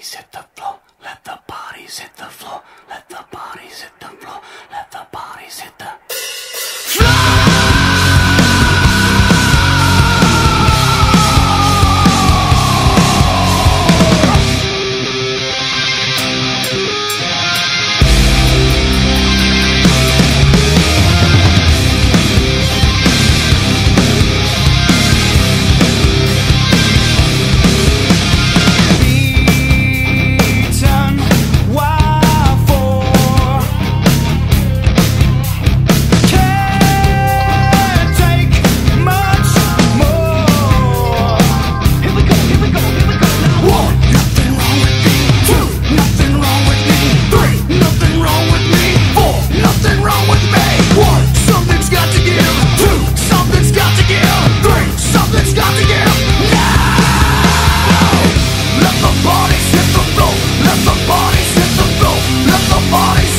bodies hit the floor. Let the bodies hit the floor. Let the bodies hit the floor. Let the bodies hit the bodies